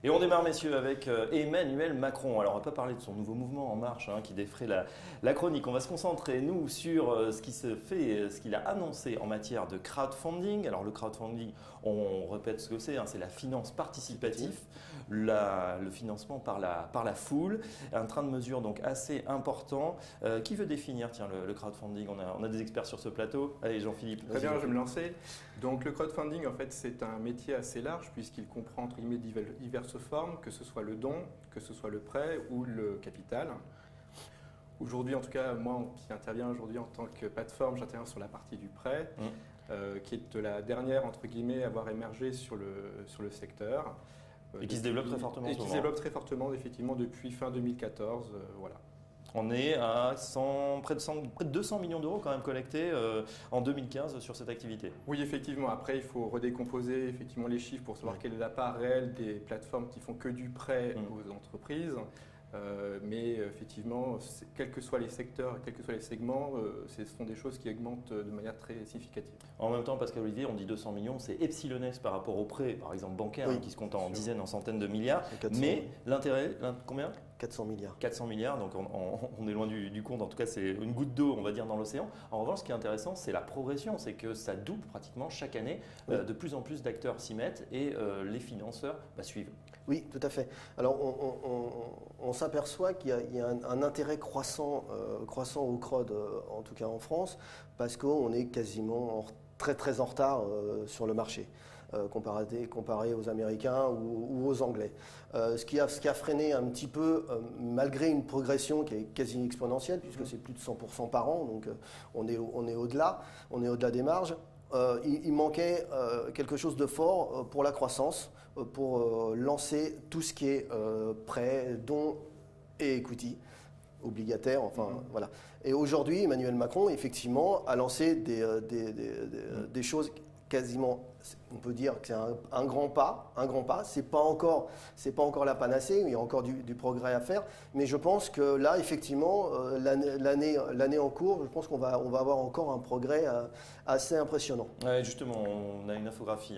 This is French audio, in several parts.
Et on démarre, messieurs, avec Emmanuel Macron. Alors, on ne va pas parler de son nouveau mouvement En Marche qui défraie la chronique. On va se concentrer, nous, sur ce qui se fait, ce qu'il a annoncé en matière de crowdfunding. Alors, le crowdfunding, on répète ce que c'est la finance participative, le financement par la foule. Un train de mesure donc assez important. Qui veut définir le crowdfunding? On a des experts sur ce plateau. Allez, Jean-Philippe. Très bien, je vais me lancer. Donc, le crowdfunding, en fait, c'est un métier assez large puisqu'il comprend entre guillemets diverses formes, que ce soit le don, que ce soit le prêt ou le capital. Aujourd'hui, en tout cas, moi qui interviens aujourd'hui en tant que plateforme, j'interviens sur la partie du prêt, qui est la dernière entre guillemets à avoir émergé sur le secteur. Et qui se développe très fortement. Et qui se développe très fortement, effectivement, depuis fin 2014. Voilà. On est à près de 200 millions d'euros quand même collectés en 2015 sur cette activité. Oui, effectivement. Après, il faut redécomposer effectivement les chiffres pour savoir quelle est la part réelle des plateformes qui font que du prêt aux entreprises. Mais effectivement, quels que soient les secteurs, quels que soient les segments, ce sont des choses qui augmentent de manière très significative. En même temps, Pascal Olivier, on dit 200 millions, c'est epsilonesque par rapport aux prêts, par exemple bancaires, qui se comptent en dizaines, en centaines de milliards. 400, mais l'intérêt, combien ? 400 milliards. 400 milliards, donc on est loin du compte. En tout cas, c'est une goutte d'eau, on va dire, dans l'océan. En revanche, ce qui est intéressant, c'est la progression. C'est que ça double pratiquement chaque année. De plus en plus d'acteurs s'y mettent et les financeurs suivent. Oui, tout à fait. Alors, on s'aperçoit qu'il y a un intérêt croissant au crowd, en tout cas en France, parce qu'on est quasiment très en retard sur le marché. Comparé aux Américains ou aux Anglais. Ce qui a freiné un petit peu, malgré une progression qui est quasi exponentielle, puisque c'est plus de 100% par an, donc on est au-delà des marges. Il manquait quelque chose de fort pour la croissance, pour lancer tout ce qui est prêt, dons et equity obligataire, voilà. Et aujourd'hui, Emmanuel Macron, effectivement, a lancé des choses quasiment, on peut dire que c'est un grand pas. C'est pas encore la panacée, il y a encore du progrès à faire. Mais je pense que là, effectivement, l'année en cours, je pense qu'on va avoir encore un progrès assez impressionnant. Ouais, justement, on a une infographie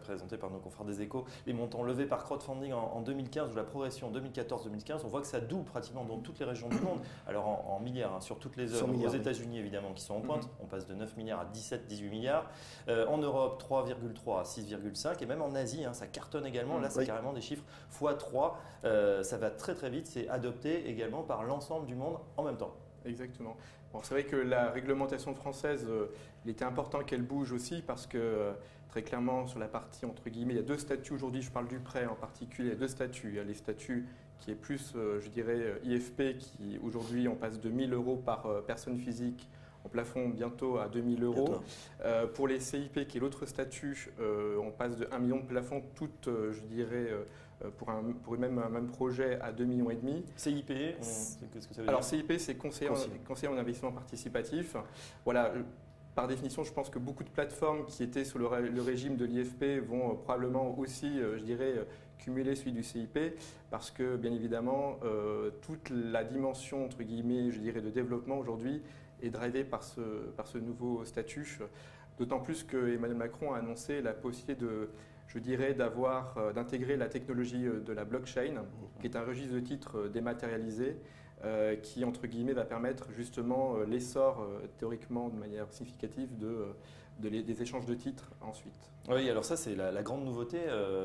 présentée par nos confrères des Échos. Les montants levés par crowdfunding en 2015 ou la progression en 2014-2015, on voit que ça double pratiquement dans toutes les régions du monde. Alors en milliards, sur toutes les œuvres. Aux États-Unis, évidemment, qui sont en pointe. On passe de 9 milliards à 17-18 milliards. En Europe, 3,3 à 6,5. Et même en Asie, ça cartonne également. Là, c'est carrément des chiffres x3. Ça va très vite. C'est adopté également par l'ensemble du monde en même temps. Exactement. Bon, c'est vrai que la réglementation française, il était important qu'elle bouge aussi parce que très clairement sur la partie entre guillemets, il y a deux statuts aujourd'hui, je parle du prêt en particulier, il y a deux statuts. Il y a les statuts qui est plus, je dirais, IFP, qui aujourd'hui on passe de 1 000 € par personne physique en plafond bientôt à 2 000 €. Pour les CIP, qui est l'autre statut, on passe de 1 million de plafond, je dirais, pour un même projet à 2,5 millions. CIP, qu'est-ce que ça veut dire? Alors CIP, c'est conseiller en investissement participatif. Voilà. Par définition, je pense que beaucoup de plateformes qui étaient sous le régime de l'IFP vont probablement aussi, je dirais, cumuler celui du CIP parce que, bien évidemment, toute la dimension, entre guillemets, je dirais, de développement aujourd'hui est drivée par ce nouveau statut. D'autant plus que Emmanuel Macron a annoncé la possibilité d'intégrer la technologie de la blockchain, qui est un registre de titres dématérialisé, qui, entre guillemets, va permettre justement l'essor, théoriquement, de manière significative, des échanges de titres ensuite. Oui, alors ça, c'est la grande nouveauté.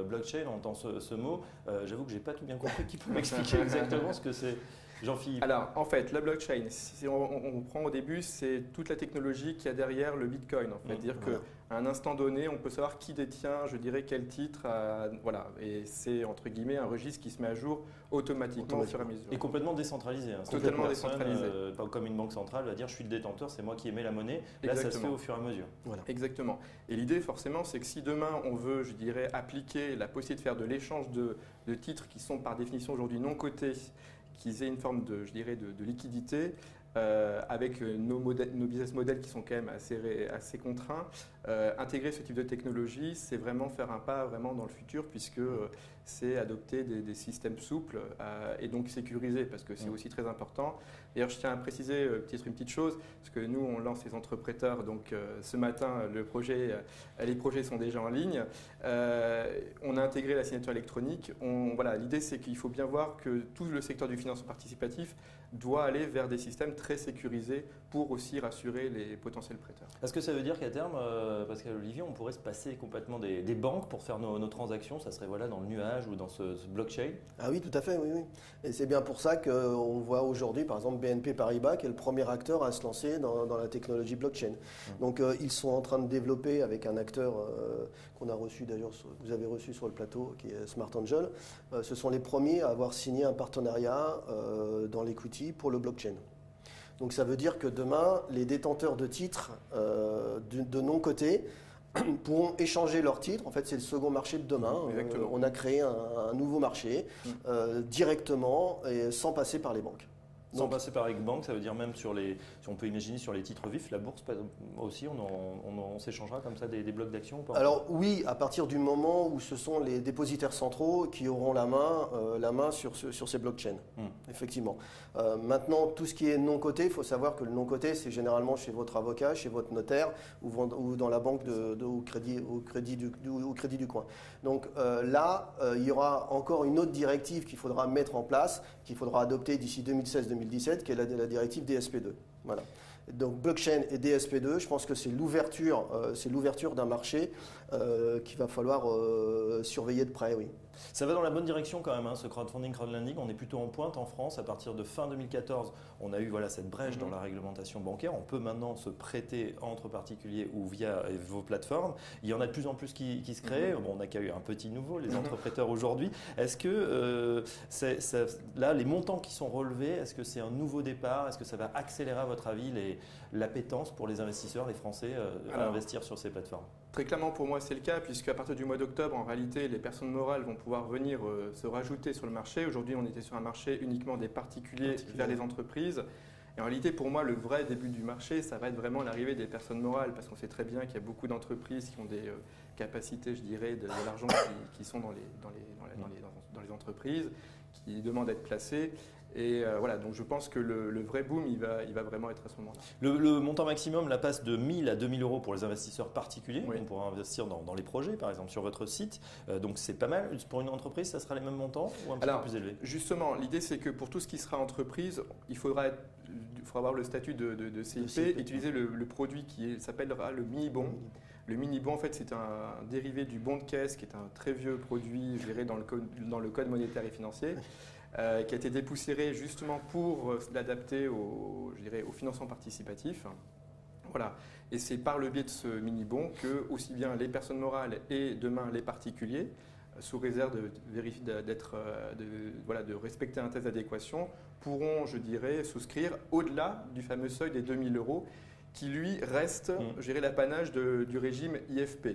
Blockchain, on entend ce mot. J'avoue que je n'ai pas tout bien compris. Qui peut m'expliquer exactement ce que c'est? Jean-Philippe. Alors, en fait, la blockchain, si on prend au début, c'est toute la technologie qu'il y a derrière le Bitcoin. C'est-à-dire qu'à un instant donné, on peut savoir qui détient, je dirais, quel titre. Voilà. Et c'est, entre guillemets, un registre qui se met à jour automatiquement au fur et à mesure. Et complètement décentralisé. Totalement décentralisé. Pas comme une banque centrale va dire je suis le détenteur, c'est moi qui émets la monnaie. Là, ça se fait au fur et à mesure. Voilà. Exactement. Et l'idée, forcément, c'est que si demain, on veut, je dirais, appliquer la possibilité de faire de l'échange de titres qui sont par définition aujourd'hui non cotés, qu'ils aient une forme de liquidité, avec nos business models qui sont quand même assez contraints. Intégrer ce type de technologie, c'est vraiment faire un pas vraiment dans le futur puisque c'est adopter des systèmes souples et donc sécurisés, parce que c'est aussi très important. D'ailleurs, je tiens à préciser peut-être une petite chose, parce que nous, on lance les entrepreneurs, donc ce matin, les projets sont déjà en ligne. On a intégré la signature électronique. Voilà, l'idée, c'est qu'il faut bien voir que tout le secteur du financement participatif doit aller vers des systèmes très sécurisés pour aussi rassurer les potentiels prêteurs. Est-ce que ça veut dire qu'à terme, Pascal Olivier, on pourrait se passer complètement des banques pour faire nos transactions? Ça serait voilà, dans le nuage ou dans ce blockchain? Ah oui, tout à fait, oui, oui. Et c'est bien pour ça qu'on voit aujourd'hui, par exemple, BNP Paribas, qui est le premier acteur à se lancer dans la technologie blockchain. Donc, ils sont en train de développer avec un acteur qu'on a reçu, d'ailleurs, vous avez reçu sur le plateau, qui est Smart Angel. Ce sont les premiers à avoir signé un partenariat dans l'equity pour le blockchain. Donc ça veut dire que demain, les détenteurs de titres de non-cotés pourront échanger leurs titres. En fait, c'est le second marché de demain. On a créé un nouveau marché directement et sans passer par les banques. Sans passer par les banques, ça veut dire même si on peut imaginer sur les titres vifs, la bourse aussi, on s'échangera comme ça des blocs d'actions ou pas? Alors oui, à partir du moment où ce sont les dépositaires centraux qui auront la main sur ces blockchains, effectivement. Maintenant, tout ce qui est non coté, il faut savoir que le non coté, c'est généralement chez votre avocat, chez votre notaire ou dans la banque au crédit du coin. Donc là, il y aura encore une autre directive qu'il faudra mettre en place, qu'il faudra adopter d'ici 2016-2017, qui est la directive DSP2. Voilà. Donc blockchain et DSP2, je pense que c'est l'ouverture d'un marché qu'il va falloir surveiller de près, oui. Ça va dans la bonne direction quand même, hein, ce crowdfunding, crowdlending. On est plutôt en pointe en France. À partir de fin 2014, on a eu cette brèche dans la réglementation bancaire. On peut maintenant se prêter entre particuliers ou via vos plateformes. Il y en a de plus en plus qui se créent. Bon, on a qu'à eu un petit nouveau, les entrepreneurs aujourd'hui. Est-ce que là, les montants qui sont relevés, est-ce que c'est un nouveau départ? Est-ce que ça va accélérer à votre avis l'appétence pour les investisseurs, les Français, à investir sur ces plateformes? Très clairement, pour moi, c'est le cas, puisqu'à partir du mois d'octobre, en réalité, les personnes morales vont pouvoir venir se rajouter sur le marché. Aujourd'hui, on était sur un marché uniquement des particuliers vers les entreprises. Et en réalité, pour moi, le vrai début du marché, ça va être vraiment l'arrivée des personnes morales, parce qu'on sait très bien qu'il y a beaucoup d'entreprises qui ont des capacités, je dirais, de l'argent qui sont dans les entreprises, qui demandent à être placées. Et voilà, donc je pense que le vrai boom, il va vraiment être à ce moment-là. Le montant maximum là, passe de 1 000 à 2 000 euros pour les investisseurs particuliers. Oui. On pourra investir dans les projets, par exemple, sur votre site. Donc c'est pas mal. Pour une entreprise, ça sera les mêmes montants ou un petit peu plus élevé? Justement, l'idée, c'est que pour tout ce qui sera entreprise, il faudra avoir le statut de CIP, utiliser le produit qui s'appellera le mini-bon. Le mini-bon, en fait, c'est un dérivé du bon de caisse, qui est un très vieux produit, je dirais, dans le code monétaire et financier. Qui a été dépoussiéré justement pour l'adapter au financement participatif. Voilà. Et c'est par le biais de ce mini-bon que aussi bien les personnes morales et demain les particuliers, sous réserve de respecter un test d'adéquation, pourront, je dirais, souscrire au-delà du fameux seuil des 2 000 euros qui lui reste, je dirais, l'apanage du régime IFP,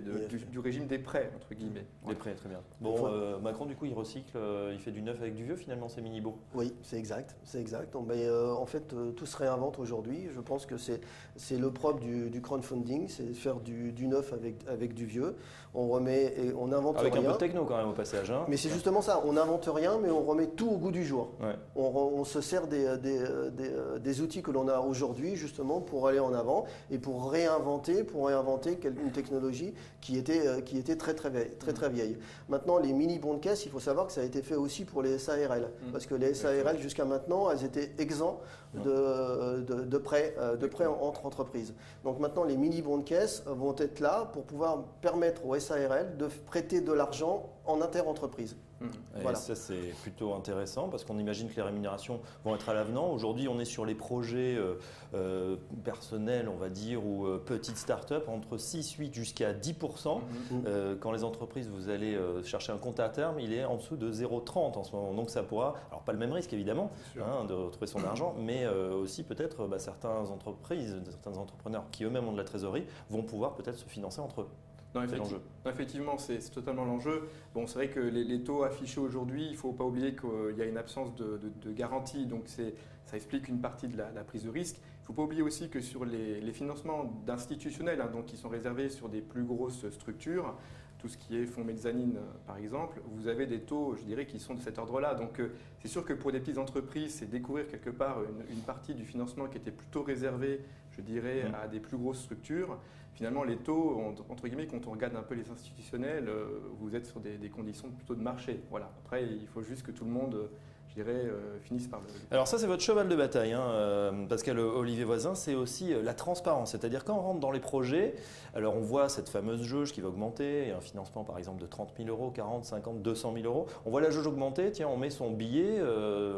du régime des prêts, entre guillemets. Des prêts, très bien. Bon, Macron, du coup, il recycle, il fait du neuf avec du vieux, finalement, ces mini-bons. Oui, c'est exact. Mais, en fait, tout se réinvente aujourd'hui. Je pense que c'est le propre du crowdfunding, c'est faire du neuf avec du vieux. On remet et on invente rien. Avec un peu de techno quand même au passage. Hein. Mais c'est justement ça, on n'invente rien, mais on remet tout au goût du jour. Ouais. On se sert des outils que l'on a aujourd'hui, justement, pour aller en avant et pour réinventer une technologie qui était très vieille. Maintenant, les mini-bons de caisse, il faut savoir que ça a été fait aussi pour les SARL. Parce que les SARL, jusqu'à maintenant, elles étaient exemptes de prêts entre entreprises. Donc maintenant, les mini-bons de caisse vont être là pour pouvoir permettre aux SARL de prêter de l'argent en inter-entreprise. Voilà. Ça, c'est plutôt intéressant parce qu'on imagine que les rémunérations vont être à l'avenant. Aujourd'hui, on est sur les projets personnels, on va dire, ou petites start-up, entre 6, 8 jusqu'à 10%. Quand les entreprises, vous allez chercher un compte à terme, il est en dessous de 0,30 en ce moment. Donc ça pourra, alors pas le même risque évidemment, de retrouver son argent, mais aussi peut-être certaines entreprises, certains entrepreneurs qui eux-mêmes ont de la trésorerie vont pouvoir peut-être se financer entre eux. Non, effectivement, c'est totalement l'enjeu. Bon, c'est vrai que les taux affichés aujourd'hui, il ne faut pas oublier qu'il y a une absence de garantie, donc ça explique une partie de la prise de risque. Il ne faut pas oublier aussi que sur les financements d'institutionnels, donc qui sont réservés sur des plus grosses structures, tout ce qui est fonds mezzanine par exemple, vous avez des taux, je dirais, qui sont de cet ordre-là. Donc c'est sûr que pour des petites entreprises, c'est découvrir quelque part une partie du financement qui était plutôt réservée, je dirais, à des plus grosses structures. Finalement, les taux, entre guillemets, quand on regarde un peu les institutionnels, vous êtes sur des conditions plutôt de marché. Voilà. Après, il faut juste que tout le monde, je dirais, finisse par le... Alors ça, c'est votre cheval de bataille, hein, Pascal Olivier Voisin, c'est aussi la transparence. C'est-à-dire quand on rentre dans les projets, alors on voit cette fameuse jauge qui va augmenter, et un financement par exemple de 30 000 euros, 40, 50, 200 000 euros. On voit la jauge augmenter, tiens, on met son billet,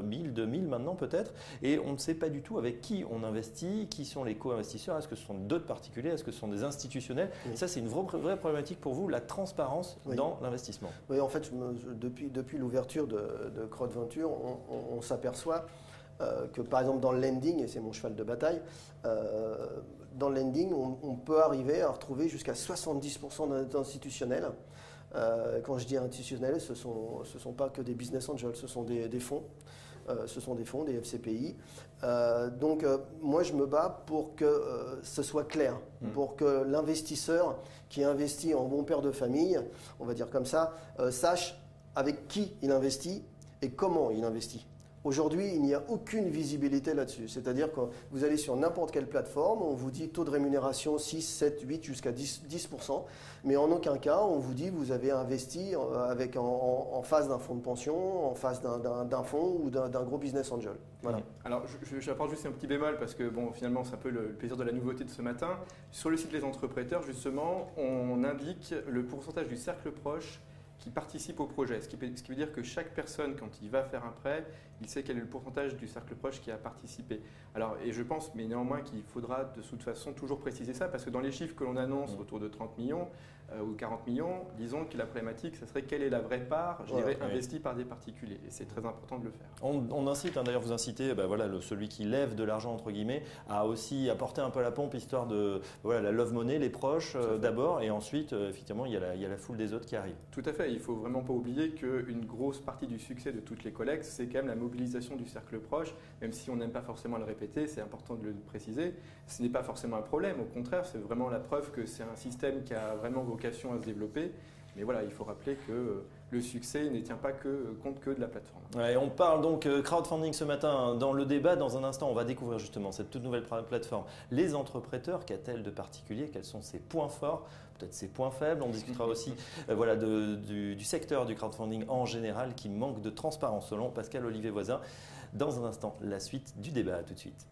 1000, 2000 maintenant peut-être, et on ne sait pas du tout avec qui on investit, qui sont les co-investisseurs, est-ce que ce sont d'autres particuliers, est-ce que ce sont des institutionnels. Oui. Et ça, c'est une vraie problématique pour vous, la transparence dans l'investissement. Oui, en fait, depuis l'ouverture de CrowdVenture, on s'aperçoit que par exemple dans le lending, et c'est mon cheval de bataille, dans le lending, on peut arriver à retrouver jusqu'à 70% d'institutionnels. Quand je dis institutionnels, ce ne sont pas que des business angels, ce sont des fonds. Ce sont des fonds, des FCPI. Donc moi je me bats pour que ce soit clair, pour que l'investisseur qui investit en bon père de famille, on va dire comme ça, sache avec qui il investit et comment il investit. Aujourd'hui, il n'y a aucune visibilité là-dessus. C'est-à-dire que vous allez sur n'importe quelle plateforme, on vous dit taux de rémunération 6, 7, 8 jusqu'à 10%, mais en aucun cas, on vous dit vous avez investi en face d'un fonds de pension, en face d'un fonds ou d'un gros business angel. Voilà. Alors, j'apporte juste un petit bémol parce que bon, finalement, c'est un peu le plaisir de la nouveauté de ce matin. Sur le site des entrepreneurs, justement, on indique le pourcentage du cercle proche qui participe au projet. Ce qui veut dire que chaque personne, quand il va faire un prêt, il sait quel est le pourcentage du cercle proche qui a participé. Alors, et je pense, mais néanmoins, qu'il faudra de toute façon toujours préciser ça, parce que dans les chiffres que l'on annonce autour de 30 millions ou 40 millions, disons que la problématique, ça serait quelle est la vraie part, je dirais, investie par des particuliers. Et c'est très important de le faire. On incite, d'ailleurs vous incitez, celui qui lève de l'argent, entre guillemets, à aussi apporter un peu la pompe, histoire de la love money, les proches d'abord, et ensuite, effectivement, il y a la foule des autres qui arrive. Tout à fait. Il ne faut vraiment pas oublier qu'une grosse partie du succès de toutes les collectes, c'est quand même la mobilisation du cercle proche, même si on n'aime pas forcément le répéter, c'est important de le préciser. Ce n'est pas forcément un problème, au contraire, c'est vraiment la preuve que c'est un système qui a vraiment vocation à se développer. Mais voilà, il faut rappeler que le succès ne tient pas compte que de la plateforme. Ouais, on parle donc crowdfunding ce matin dans le débat. Dans un instant, on va découvrir justement cette toute nouvelle plateforme. Les entrepreneurs, qu'a-t-elle de particulier? Quels sont ses points forts? Peut-être ses points faibles. On discutera aussi du secteur du crowdfunding en général qui manque de transparence selon Pascal Olivier Voisin. Dans un instant, la suite du débat. À tout de suite.